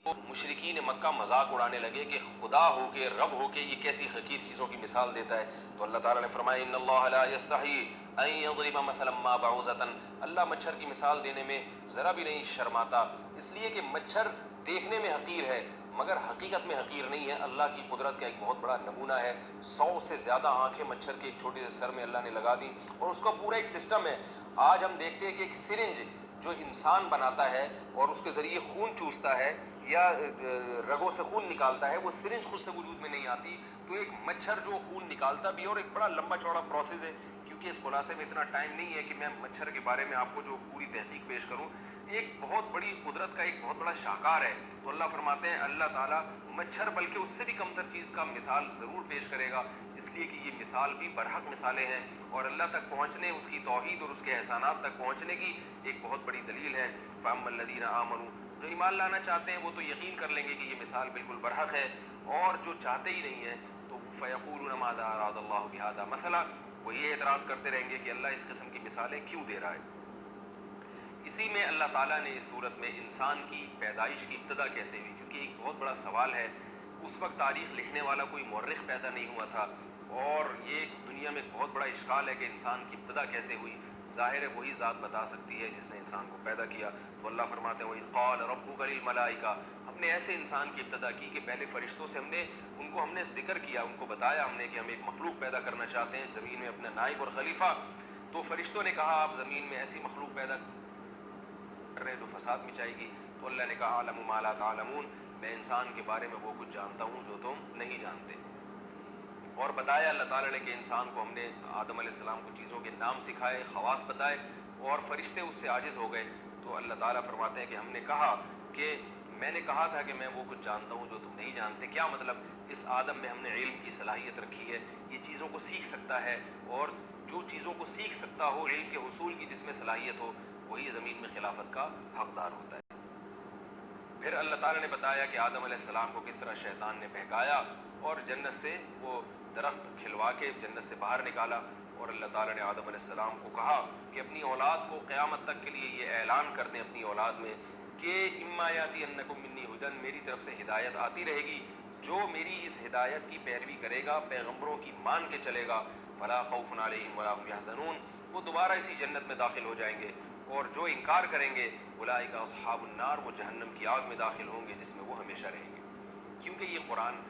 مشرکین مکہ مذاق اڑانے لگے کہ خدا ہو کے رب ہو کے یہ کیسی حقیر چیزوں کی مثال دیتا ہے. تو اللہ تعالیٰ نے فرمایا ان اللہ لا یستحی ان یضرب مثلا ما بعوضۃ، اللہ مچھر کی مثال دینے میں ذرا بھی نہیں شرماتا، اس لیے کہ مچھر دیکھنے میں حقیر ہے مگر حقیقت میں حقیر نہیں ہے. اللہ کی قدرت کا ایک بہت بڑا نمونہ ہے. 100 سے زیادہ آنکھیں مچھر کے ایک چھوٹے سے سر میں اللہ نے لگا دی اور اس کا پورا ایک سسٹم ہے. آج ہم دیکھتے ہیں کہ ایک سرنج جو انسان بناتا ہے اور اس کے ذریعے خون چوستا ہے یا رگوں سے خون نکالتا ہے، وہ سرنج خود سے وجود میں نہیں آتی. تو ایک مچھر جو خون نکالتا بھی اور ایک بڑا لمبا چوڑا پروسیس ہے. کیونکہ اس خلاصے میں اتنا ٹائم نہیں ہے کہ میں مچھر کے بارے میں آپ کو جو پوری تحقیق پیش کروں. ایک بہت بڑی قدرت کا ایک بہت بڑا شاہکار ہے. تو اللہ فرماتے ہیں اللہ تعالیٰ مچھر بلکہ اس سے بھی کمتر چیز کا مثال ضرور پیش کرے گا، اس لیے کہ یہ مثال بھی برحق مثالیں ہیں اور اللہ تک پہنچنے، اس کی توحید اور اس کے احسانات تک پہنچنے کی ایک بہت بڑی دلیل ہے. فَأَمَّا الَّذِينَ آمَنُوا، جو ایمان لانا چاہتے ہیں وہ تو یقین کر لیں گے کہ یہ مثال بالکل برحق ہے، اور جو چاہتے ہی نہیں ہیں تو فَيَقُولُونَ مَاذَا أَرَادَ اللَّهُ بِهَذَا مَثَلًا، وہ یہ اعتراض کرتے رہیں گے کہ اللہ اس قسم کی مثالیں کیوں دے رہا ہے. اسی میں اللہ تعالیٰ نے اس صورت میں انسان کی پیدائش کی ابتدا کیسے ہوئی، کیونکہ ایک بہت بڑا سوال ہے. اس وقت تاریخ لکھنے والا کوئی مورخ پیدا نہیں ہوا تھا اور یہ دنیا میں ایک بہت بڑا اشکال ہے کہ انسان کی ابتدا کیسے ہوئی. ظاہر ہے وہی ذات بتا سکتی ہے جس نے انسان کو پیدا کیا. تو اللہ فرماتے ہیں وَإِذْ قَالَ رَبُّكَ لِلْمَلَائِكَةِ، ہم نے ایسے انسان کی ابتدا کی کہ پہلے فرشتوں سے ان کو ہم نے ذکر کیا، ان کو بتایا ہم نے کہ ہم ایک مخلوق پیدا کرنا چاہتے ہیں زمین میں اپنا نائب اور خلیفہ. تو فرشتوں نے کہا آپ زمین میں ایسی مخلوق پیدا کر رہے ہیں جو فساد مچائے گی. تو اللہ نے کہا عَلَمُ مَا لَا تَعْلَمُونَ، میں انسان کے بارے میں وہ کچھ جانتا ہوں جو تم نہیں جانتے. اور بتایا اللہ تعالیٰ نے کہ انسان کو ہم نے آدم علیہ السلام کو چیزوں کے نام سکھائے، خواص بتائے اور فرشتے اس سے عاجز ہو گئے. تو اللہ تعالیٰ فرماتے ہیں کہ ہم نے کہا کہ میں نے کہا تھا کہ میں وہ کچھ جانتا ہوں جو تم نہیں جانتے. کیا مطلب؟ اس آدم میں ہم نے علم کی صلاحیت رکھی ہے، یہ چیزوں کو سیکھ سکتا ہے، اور جو چیزوں کو سیکھ سکتا ہو، علم کے حصول کی جس میں صلاحیت ہو، وہی زمین میں خلافت کا حقدار ہوتا ہے. پھر اللہ تعالیٰ نے بتایا کہ آدم علیہ السلام کو کس طرح شیطان نے بہکایا اور جنت سے وہ درخت کھلوا کے جنت سے باہر نکالا. اور اللہ تعالیٰ نے آدم علیہ السلام کو کہا کہ اپنی اولاد کو قیامت تک کے لیے یہ اعلان کر دیں اپنی اولاد میں کہ اما یاتینکم منی ھدی، میری طرف سے ہدایت آتی رہے گی، جو میری اس ہدایت کی پیروی کرے گا، پیغمبروں کی مان کے چلے گا، فلا خوف علیہم ولا هم یحزنون، وہ دوبارہ اسی جنت میں داخل ہو جائیں گے. اور جو انکار کریں گے اولئک اصحاب النار، وہ جہنم کی آگ میں داخل ہوں گے جس میں وہ ہمیشہ رہیں گے. کیونکہ یہ قرآن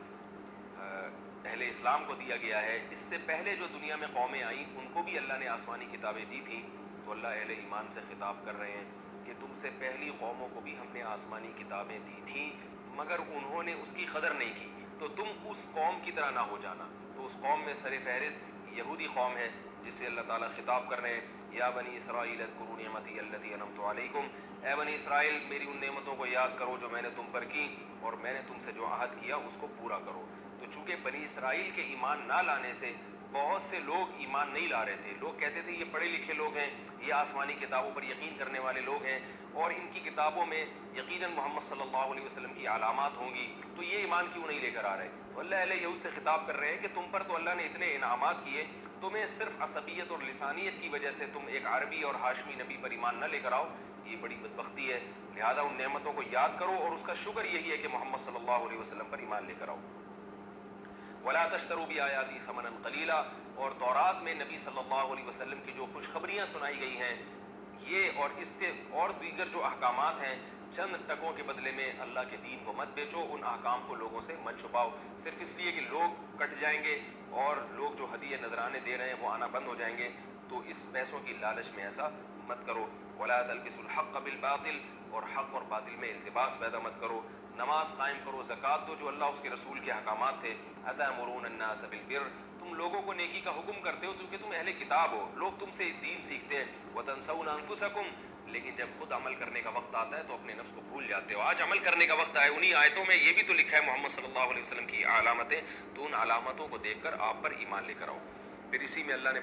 اہل اسلام کو دیا گیا ہے. اس سے پہلے جو دنیا میں قومیں آئیں ان کو بھی اللہ نے آسمانی کتابیں دی تھیں. تو اللہ اہل ایمان سے خطاب کر رہے ہیں کہ تم سے پہلی قوموں کو بھی ہم نے آسمانی کتابیں دی تھیں مگر انہوں نے اس کی قدر نہیں کی، تو تم اس قوم کی طرح نہ ہو جانا. تو اس قوم میں سر فہرست یہودی قوم ہے جس سے اللہ تعالیٰ خطاب کر رہے ہیں یا بنی اسرائیل اذکروا نعمتی التی انعمت علیکم، اے بنی اسرائیل میری ان نعمتوں کو یاد کرو جو میں نے تم پر کی اور میں نے تم سے جو عہد کیا اس کو پورا کرو. تو چونکہ بنی اسرائیل کے ایمان نہ لانے سے بہت سے لوگ ایمان نہیں لا رہے تھے. لوگ کہتے تھے یہ پڑھے لکھے لوگ ہیں، یہ آسمانی کتابوں پر یقین کرنے والے لوگ ہیں اور ان کی کتابوں میں یقیناً محمد صلی اللہ علیہ وسلم کی علامات ہوں گی، تو یہ ایمان کیوں نہیں لے کر آ رہے. تو اللہ اہل یہود سے خطاب کر رہے ہیں کہ تم پر تو اللہ نے اتنے انعامات کیے، تمہیں صرف عصبیت اور لسانیت کی وجہ سے تم ایک عربی اور ہاشمی نبی پر ایمان نہ لے کر آؤ، یہ بڑی بدبختی ہے. لہذا ان نعمتوں کو یاد کرو اور اس کا شکر یہی ہے کہ محمد صلی اللہ علیہ وسلم پر ایمان لے کر آؤ. ولا تشتروا بآیاتی ثمنا قلیلا، اور تورات میں نبی صلی اللہ علیہ وسلم کی جو خوشخبریاں سنائی گئی ہیں یہ اور اس کے اور دیگر جو احکامات ہیں، چند ٹکوں کے بدلے میں اللہ کے دین کو مت بیچو، ان احکام کو لوگوں سے مت چھپاؤ صرف اس لیے کہ لوگ کٹ جائیں گے اور لوگ جو ہدیے نذرانے دے رہے ہیں وہ آنا بند ہو جائیں گے. تو اس پیسوں کی لالچ میں ایسا مت کرو. ولا تلبسوا الحق بالباطل، اور حق اور باطل میں التباس پیدا مت کرو. نماز قائم کرو، زکوٰۃ دو جو اللہ اس کے رسول کے احکامات تھے. اتأمرون الناس بالبر، تم لوگوں کو نیکی کا حکم کرتے ہو کیونکہ تم اہل کتاب ہو، لوگ تم سے دین سیکھتے ہیں. وتنسون انفسکم، لیکن جب خود عمل کرنے کا وقت آتا ہے تو اپنے نفس کو بھول جاتے ہو. آج عمل کرنے کا وقت آئے، انہی آیتوں میں یہ بھی تو لکھا ہے محمد صلی اللہ علیہ وسلم کی علامتیں، تو ان علامتوں کو دیکھ کر آپ پر ایمان لے کر آؤ. پھر اسی میں اللہ نے